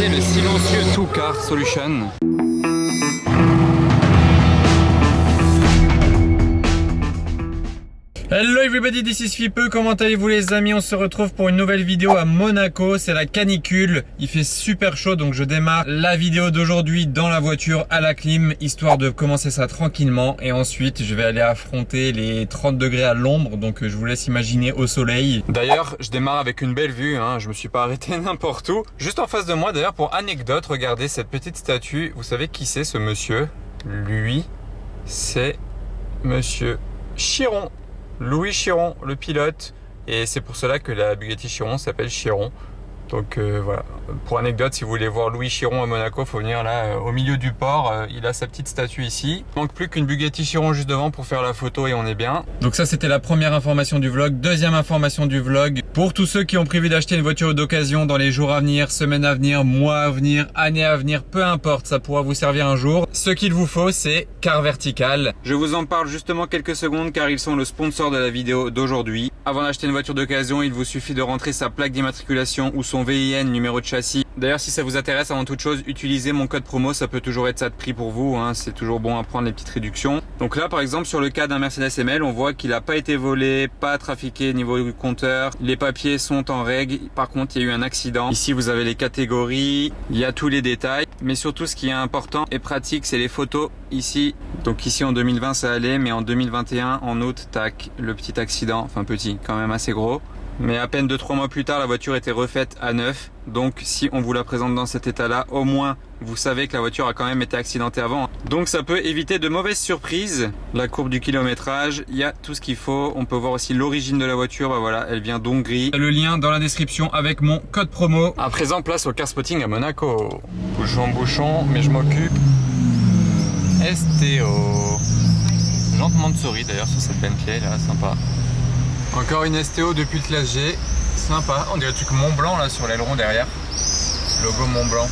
regardez le silencieux Two Car Solution. Hello everybody, this is Fipe, comment allez-vous les amis? On se retrouve pour une nouvelle vidéo à Monaco, c'est la canicule, il fait super chaud donc je démarre la vidéo d'aujourd'hui dans la voiture à la clim, histoire de commencer ça tranquillement et ensuite je vais aller affronter les 30 degrés à l'ombre, donc je vous laisse imaginer au soleil. D'ailleurs je démarre avec une belle vue, je me suis pas arrêté n'importe où. Juste en face de moi d'ailleurs, pour anecdote, regardez cette petite statue, vous savez qui c'est ce monsieur? Lui, c'est monsieur Chiron. Louis Chiron, le pilote, et c'est pour cela que la Bugatti Chiron s'appelle Chiron. Donc voilà, pour anecdote, si vous voulez voir Louis Chiron à Monaco, faut venir là au milieu du port, il a sa petite statue ici. Il manque plus qu'une Bugatti Chiron juste devant pour faire la photo et on est bien. Donc ça c'était la première information du vlog. Deuxième information du vlog, pour tous ceux qui ont prévu d'acheter une voiture d'occasion dans les jours à venir, semaines à venir, mois à venir, années à venir, peu importe, ça pourra vous servir un jour. Ce qu'il vous faut, c'est Car Vertical. Je vous en parle justement quelques secondes car ils sont le sponsor de la vidéo d'aujourd'hui. Avant d'acheter une voiture d'occasion, il vous suffit de rentrer sa plaque d'immatriculation ou son VIN, numéro de châssis. D'ailleurs, si ça vous intéresse, avant toute chose, utilisez mon code promo, ça peut toujours être ça de prix pour vous, c'est toujours bon à prendre les petites réductions. Donc là, par exemple, sur le cas d'un Mercedes ML, on voit qu'il n'a pas été volé, pas trafiqué niveau du compteur, les papiers sont en règle. Par contre, il y a eu un accident. Ici, vous avez les catégories, il y a tous les détails, mais surtout, ce qui est important et pratique, c'est les photos ici. Donc ici, en 2020, ça allait, mais en 2021, en août, tac, le petit accident, enfin petit, quand même assez gros. Mais à peine 2-3 mois plus tard, la voiture était refaite à neuf. Donc si on vous la présente dans cet état-là, au moins vous savez que la voiture a quand même été accidentée avant. Donc ça peut éviter de mauvaises surprises. La courbe du kilométrage, il y a tout ce qu'il faut. On peut voir aussi l'origine de la voiture. Bah voilà, elle vient d'Hongrie. Le lien dans la description avec mon code promo. À présent, place au car spotting à Monaco. Bouchon, bouchon, mais je m'occupe. STO. Jante Mansory d'ailleurs sur cette Bentley là, sympa. Encore une STO depuis le classe G, sympa, on dirait le truc Mont Blanc là sur l'aileron derrière, logo Mont Blanc.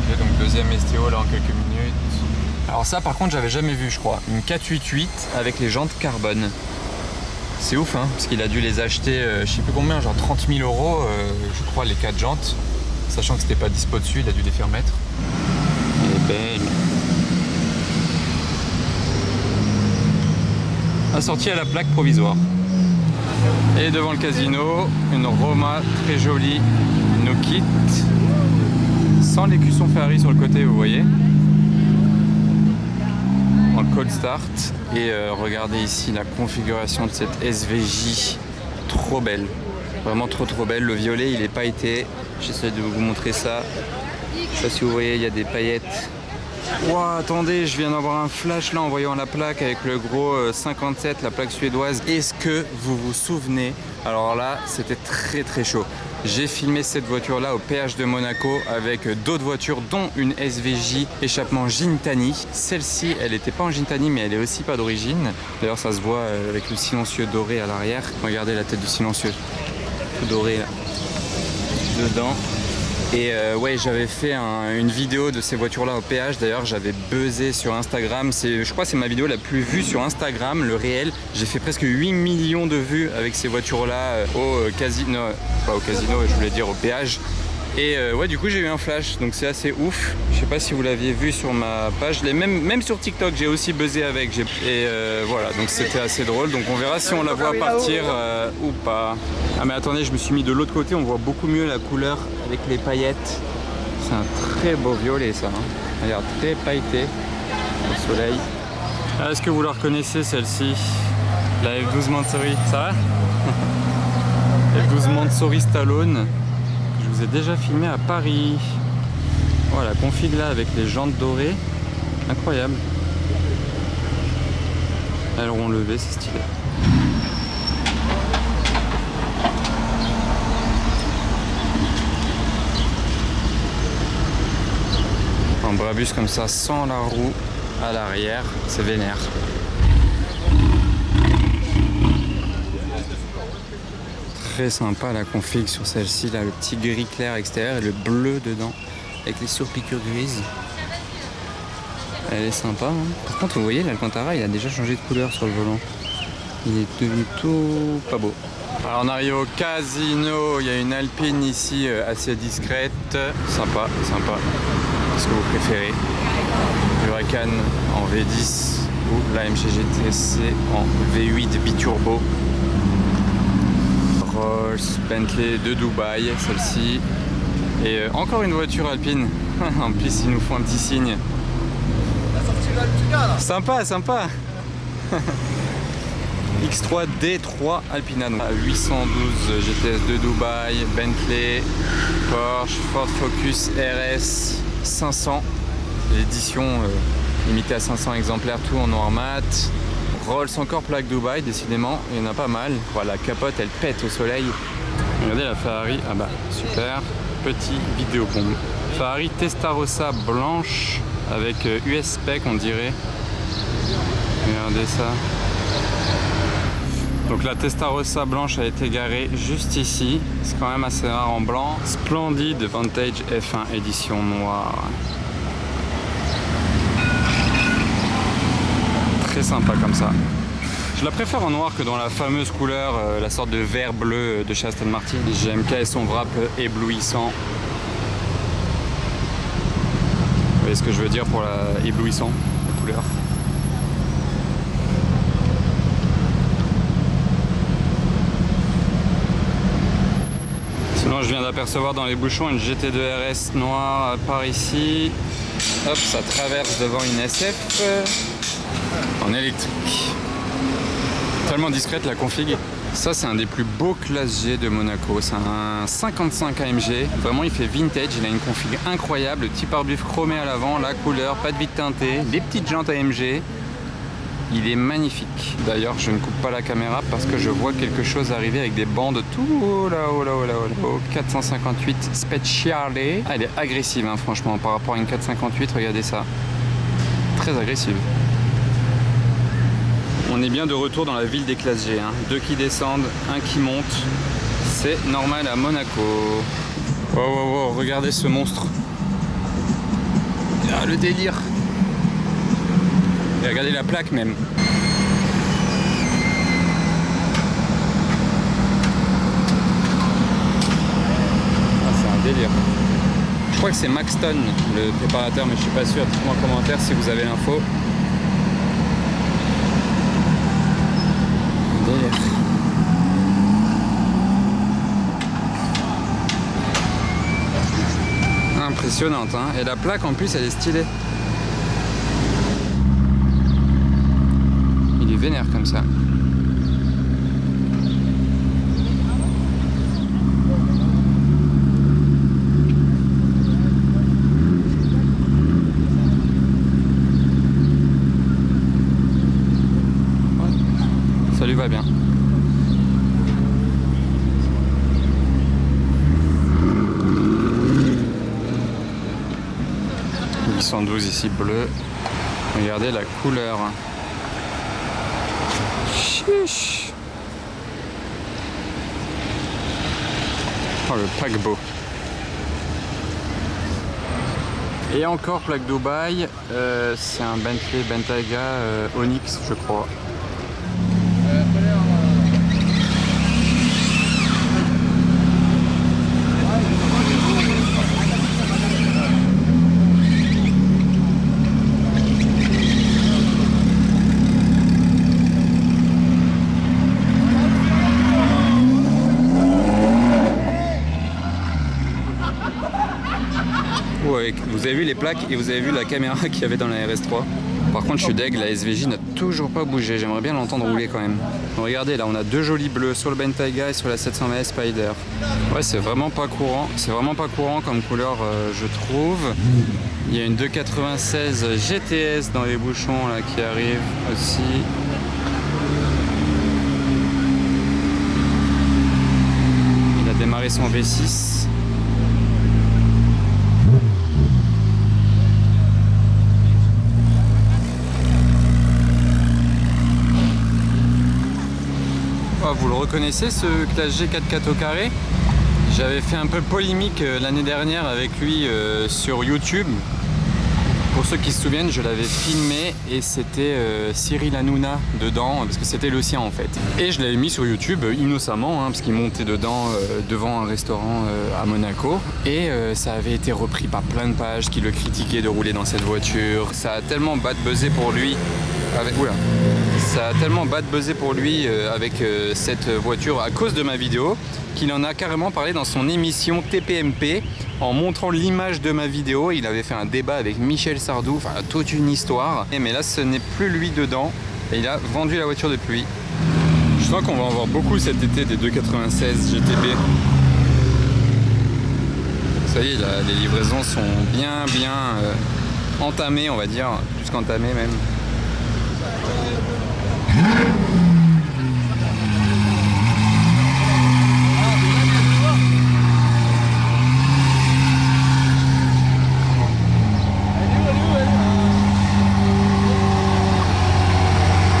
Ok, donc deuxième STO là en quelques minutes. Alors ça par contre j'avais jamais vu je crois, une 488 avec les jantes carbone. C'est ouf parce qu'il a dû les acheter je sais plus combien, genre 30 000 € je crois les 4 jantes, sachant que c'était pas dispo dessus, il a dû les faire mettre. Elle est belle. Assorti à la plaque provisoire. Et devant le casino, une Roma très jolie No Kit, sans l'écusson Ferrari sur le côté, vous voyez, en cold start. Et regardez ici la configuration de cette SVJ, trop belle, vraiment trop belle. Le violet il est pailleté, j'essaie de vous montrer ça. Je sais pas si vous voyez, il y a des paillettes. Wow, attendez, je viens d'avoir un flash là en voyant la plaque avec le gros 57, la plaque suédoise. Est-ce que vous vous souvenez? Alors là, c'était très chaud. J'ai filmé cette voiture là au péage de Monaco avec d'autres voitures dont une SVJ échappement Gintani. Celle-ci, elle n'était pas en Gintani mais elle est aussi pas d'origine. D'ailleurs ça se voit avec le silencieux doré à l'arrière. Regardez la tête du silencieux, tout doré là, dedans. Et ouais, j'avais fait une vidéo de ces voitures-là au péage. D'ailleurs, j'avais buzzé sur Instagram. Je crois que c'est ma vidéo la plus vue sur Instagram, le réel. J'ai fait presque 8 millions de vues avec ces voitures-là au casino. Pas au casino, je voulais dire au péage. Et ouais, du coup, j'ai eu un flash. Donc c'est assez ouf. Je sais pas si vous l'aviez vu sur ma page. Même sur TikTok, j'ai aussi buzzé avec. Et voilà, donc c'était assez drôle. Donc on verra si on la voit partir ou pas. Ah mais attendez, je me suis mis de l'autre côté, on voit beaucoup mieux la couleur avec les paillettes. C'est un très beau violet ça, Regarde, très pailleté au soleil. Ah, est-ce que vous la reconnaissez celle-ci? La F12 Mansory, ça va? F12 Mansory Stallone, je vous ai déjà filmé à Paris. Voilà, la config là avec les jantes dorées, incroyable. Aileron levé, c'est stylé. Un Brabus comme ça sans la roue à l'arrière, c'est vénère. Très sympa la config sur celle-ci, là, le petit gris clair extérieur et le bleu dedans avec les surpiqûres grises. Elle est sympa. Par contre, vous voyez, l'Alcantara il a déjà changé de couleur sur le volant. Il est devenu tout pas beau. Alors on arrive au casino, il y a une Alpine ici assez discrète, sympa, sympa. Qu'est-ce que vous préférez? Huracan en V10 ou la MG GTC en V8 biturbo. Rolls, Bentley de Dubaï, celle-ci. Et encore une voiture Alpine. En plus ils nous font un petit signe. Sympa, sympa. X3 D3 Alpina, 812 GTS de Dubaï, Bentley, Porsche, Ford Focus RS 500, l'édition limitée à 500 exemplaires, tout en noir mat. Rolls encore plaque Dubaï, décidément, il y en a pas mal. Voilà, la capote elle pète au soleil. Regardez la Ferrari, ah bah super, petit vidéopompe. Ferrari Testarossa blanche avec US Spec on dirait. Regardez ça. Donc la Testarossa blanche a été garée juste ici. C'est quand même assez rare en blanc. Splendide Vantage F1 édition noire. Très sympa comme ça. Je la préfère en noir que dans la fameuse couleur, la sorte de vert bleu de chez Aston Martin. GMK et son wrap éblouissant. Vous voyez ce que je veux dire pour la éblouissant, la couleur. Sinon je viens d'apercevoir dans les bouchons une GT2 RS noire par ici. Hop, ça traverse devant une SF en électrique. Tellement discrète la config. Ça c'est un des plus beaux classes G de Monaco. C'est un 55 AMG. Vraiment il fait vintage, il a une config incroyable. Le petit pare-brise chromé à l'avant, la couleur, pas de vitre teintée, les petites jantes AMG. Il est magnifique. D'ailleurs, je ne coupe pas la caméra parce que je vois quelque chose arriver avec des bandes tout là-haut, là-haut, là-haut, là-haut. 458 Speciale. Ah, elle est agressive, hein, franchement, par rapport à une 458. Regardez ça. Très agressive. On est bien de retour dans la ville des classes G. Hein. Deux qui descendent, un qui monte. C'est normal à Monaco. Oh, oh, oh, regardez ce monstre. Ah, le délire. Et regardez la plaque même. Ah, c'est un délire. Je crois que c'est Maxton le préparateur, mais je suis pas sûr. Dites-moi en commentaire si vous avez l'info. Délire. Impressionnante, hein. Et la plaque en plus elle est stylée. Vénère comme ça. Ça lui va bien. Ils sont 12 ici bleu. Regardez la couleur. Chiche. Oh le paquebot. Et encore plaque Dubaï, c'est un Bentley Bentayga Onyx je crois. Vous avez vu les plaques et vous avez vu la caméra qu'il y avait dans la RS3. Par contre je suis deg, la SVJ n'a toujours pas bougé, j'aimerais bien l'entendre rouler quand même. Donc, regardez là on a deux jolis bleus sur le Bentayga et sur la 720S Spider. Ouais c'est vraiment pas courant, comme couleur je trouve. Il y a une 296 GTS dans les bouchons là qui arrive aussi. Il a démarré son V6. Vous le reconnaissez ce Classe G 4x4 au carré? J'avais fait un peu polémique l'année dernière avec lui sur YouTube. Pour ceux qui se souviennent, je l'avais filmé et c'était Cyril Hanouna dedans, parce que c'était le sien en fait. Et je l'avais mis sur YouTube innocemment, hein, parce qu'il montait dedans devant un restaurant à Monaco. Et ça avait été repris par plein de pages qui le critiquaient de rouler dans cette voiture. Ça a tellement bad buzzé pour lui avec... Oula. Ça a tellement bad buzzé pour lui avec cette voiture à cause de ma vidéo qu'il en a carrément parlé dans son émission TPMP en montrant l'image de ma vidéo. Il avait fait un débat avec Michel Sardou, enfin toute une histoire. Mais là ce n'est plus lui dedans et il a vendu la voiture depuis. Je sens qu'on va en voir beaucoup cet été des 296 GTB. Ça y est, là, les livraisons sont bien entamées, on va dire, plus qu'entamées même.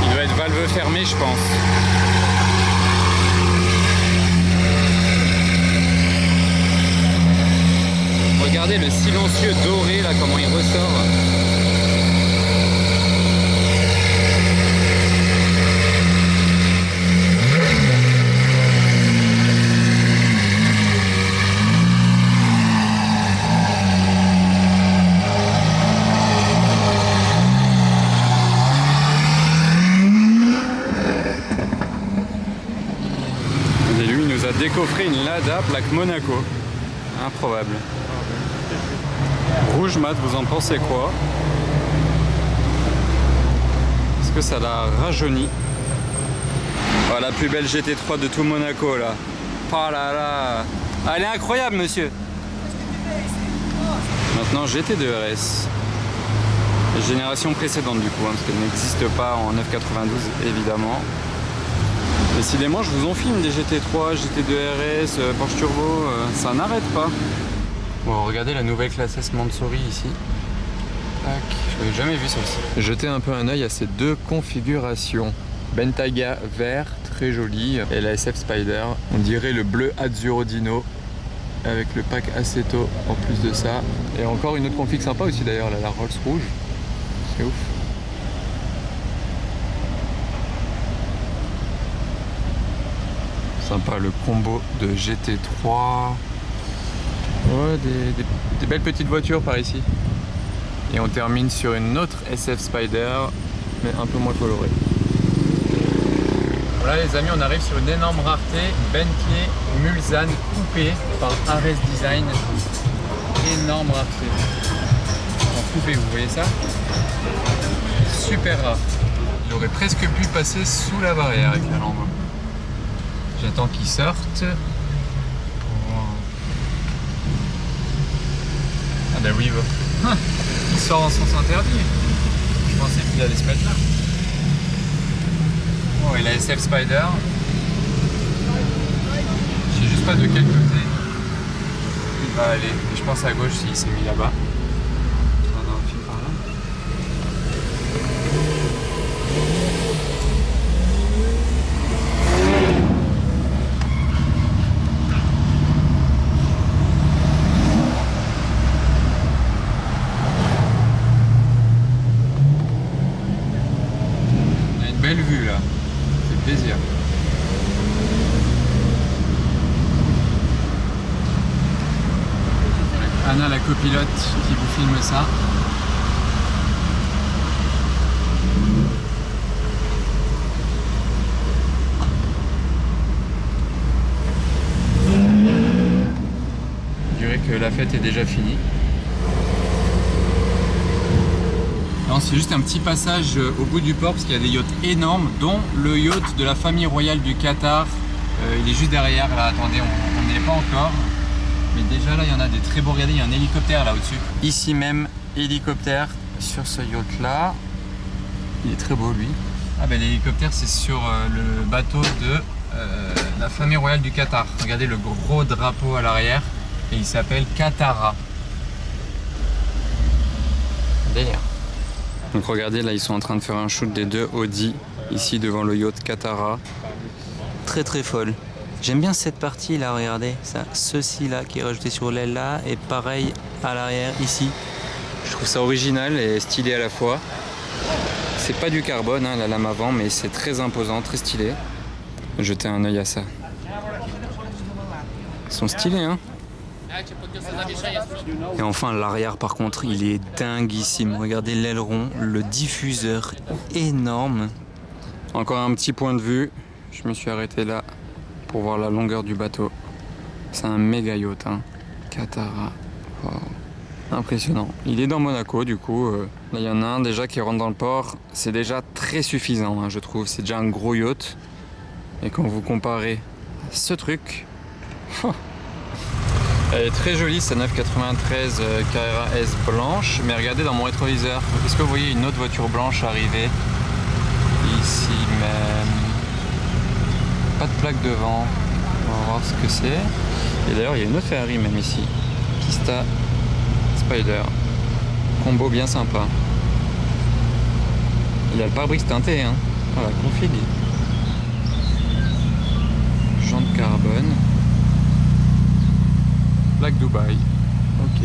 Il doit être valve fermée, je pense. Regardez le silencieux doré là, comment il ressort. Et lui, il nous a décoffré une Lada plaque Monaco. Improbable. Rouge mat, vous en pensez quoi? Est-ce que ça l'a rajeuni? Oh, la plus belle GT3 de tout Monaco là. Oh là là. Ah, elle est incroyable monsieur. Maintenant GT2 RS. Génération précédente du coup, hein, parce qu'elle n'existe pas en 992 évidemment. Décidément je vous en filme des GT3, GT2 RS, Porsche Turbo, ça n'arrête pas. Bon, regardez la nouvelle classe S Mansory ici. Tac, je l'avais jamais vu celle-ci. Jetez un peu un œil à ces deux configurations. Bentayga vert, très joli, et la SF Spider. On dirait le bleu Azzurro Dino, avec le pack Assetto en plus de ça. Et encore une autre config sympa aussi d'ailleurs, la Rolls rouge. C'est ouf. Sympa le combo de GT3. Ouais, des belles petites voitures par ici. Et on termine sur une autre SF Spider, mais un peu moins colorée. Voilà les amis, on arrive sur une énorme rareté, Bentley Mulsanne coupé par Ares Design. Énorme rareté. En coupé, vous voyez ça? Super rare. Il aurait presque pu passer sous la barrière avec la lampe. J'attends qu'il sorte. Ah bah oui, il va. Il sort en sens interdit. Je pensais qu'il allait se mettre là. Oh, et la SF Spider. Je sais juste pas de quel côté il va aller. Et je pense à gauche s'il s'est mis là-bas. On a un fil par là. Belle vue là, c'est plaisir. Anna la copilote qui vous filme ça. Je dirais que la fête est déjà finie. Non, c'est juste un petit passage au bout du port parce qu'il y a des yachts énormes, dont le yacht de la famille royale du Qatar. Il est juste derrière, là, attendez, on n'y est pas encore. Mais déjà là, il y en a des très beaux. Regardez, il y a un hélicoptère là au-dessus. Ici même, hélicoptère sur ce yacht là. Il est très beau lui. Ah ben l'hélicoptère c'est sur le bateau de la famille royale du Qatar. Regardez le gros drapeau à l'arrière. Et il s'appelle Qatara. Délire. Donc regardez là, ils sont en train de faire un shoot des deux Audi ici devant le yacht Qatara. Très très folle. J'aime bien cette partie là, regardez ça, ceci là qui est rajouté sur l'aile là et pareil à l'arrière ici. Je trouve ça original et stylé à la fois. C'est pas du carbone, hein, la lame avant, mais c'est très imposant, très stylé. Jetez un œil à ça. Ils sont stylés, hein. Et enfin, l'arrière, par contre, il est dinguissime. Regardez l'aileron, le diffuseur énorme. Encore un petit point de vue. Je me suis arrêté là pour voir la longueur du bateau. C'est un méga yacht, hein. Katara. Wow. Impressionnant. Il est dans Monaco, du coup. Là, il y en a un déjà qui rentre dans le port. C'est déjà très suffisant, hein, je trouve. C'est déjà un gros yacht. Et quand vous comparez ce truc... Elle est très jolie, c'est 993 Carrera S blanche. Mais regardez dans mon rétroviseur. Est-ce que vous voyez une autre voiture blanche arriver? Ici même. Pas de plaque devant. On va voir ce que c'est. Et d'ailleurs, il y a une autre Ferrari même ici. Pista Spider. Combo bien sympa. Il y a le pare-brise teinté, hein. Voilà, config. Jantes carbone. Plaque Dubaï. Ok.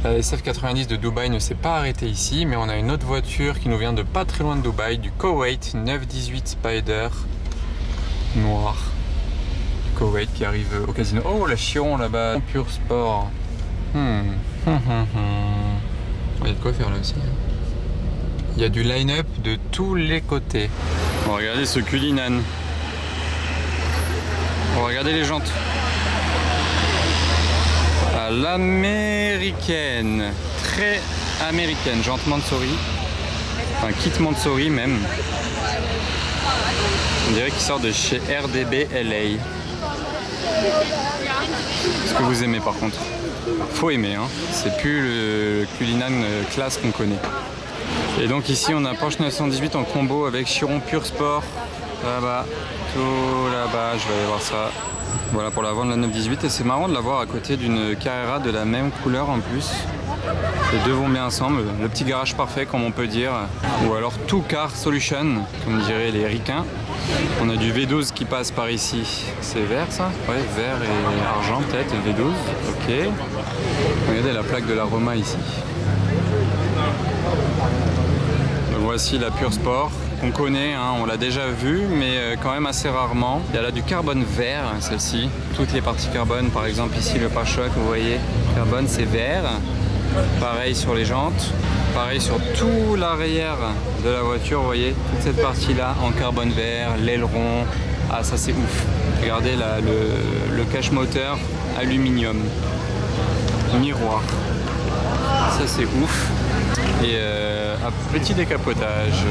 La SF90 de Dubaï ne s'est pas arrêtée ici, mais on a une autre voiture qui nous vient de pas très loin de Dubaï, du Koweït 918 Spider noir. Koweït qui arrive au casino. Oh, la Chiron là-bas, pur sport. Il y a de quoi faire là aussi. Il y a du line-up de tous les côtés. On va regarder ce Cullinan. On va regarder les jantes. À l'américaine. Très américaine. Jante Mansory. Enfin, kit Mansory même. On dirait qu'il sort de chez RDB LA. Ce que vous aimez par contre. Faut aimer, hein. C'est plus le Cullinan classe qu'on connaît. Et donc ici on a Porsche 918 en combo avec Chiron Pur Sport. Là-bas, tout là-bas, je vais aller voir ça. Voilà pour la vente de la 918 et c'est marrant de la voir à côté d'une Carrera de la même couleur en plus. Les deux vont bien ensemble, le petit garage parfait comme on peut dire. Ou alors Two Car Solution, comme diraient les ricains. On a du V12 qui passe par ici. C'est vert ça? Ouais, vert et argent peut-être, V12. Ok. Regardez la plaque de la Roma ici. Donc voici la Pure Sport qu'on connaît, hein, on l'a déjà vu, mais quand même assez rarement. Il y a là du carbone vert, celle-ci. Toutes les parties carbone, par exemple ici le pare-choc, vous voyez, carbone c'est vert. Pareil sur les jantes. Pareil sur tout l'arrière de la voiture, vous voyez, toute cette partie-là en carbone vert, l'aileron. Ah, ça c'est ouf. Regardez là, le cache moteur aluminium. Miroir. Ça c'est ouf. Et un petit décapotage,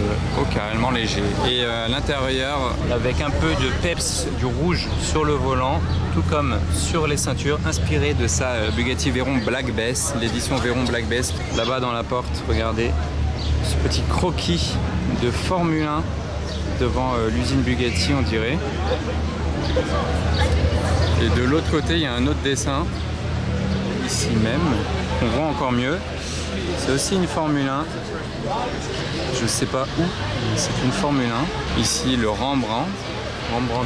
carrément léger. Et à l'intérieur, avec un peu de peps, du rouge sur le volant, tout comme sur les ceintures, inspiré de sa Bugatti Veyron Black Bass, l'édition Veyron Black Bass. Là-bas dans la porte, regardez ce petit croquis de Formule 1 devant l'usine Bugatti, on dirait. Et de l'autre côté, il y a un autre dessin, ici même, qu'on voit encore mieux. C'est aussi une Formule 1, je sais pas où, mais c'est une Formule 1. Ici le Rembrandt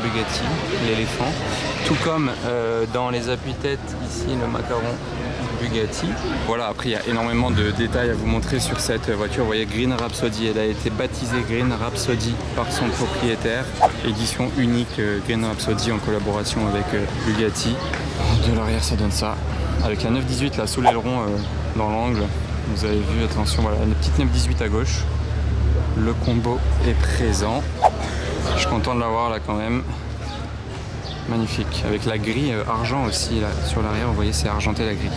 Bugatti, l'éléphant. Tout comme dans les appuis-têtes, ici le macaron Bugatti. Voilà, après il y a énormément de détails à vous montrer sur cette voiture. Vous voyez Green Rhapsody, elle a été baptisée Green Rhapsody par son propriétaire. Édition unique Green Rhapsody en collaboration avec Bugatti. De l'arrière ça donne ça. Avec la 918 là sous l'aileron dans l'angle. Vous avez vu, attention, voilà, la petite 918 à gauche. Le combo est présent. Je suis content de l'avoir là quand même. Magnifique. Avec la grille argent aussi là sur l'arrière, vous voyez c'est argenté la grille.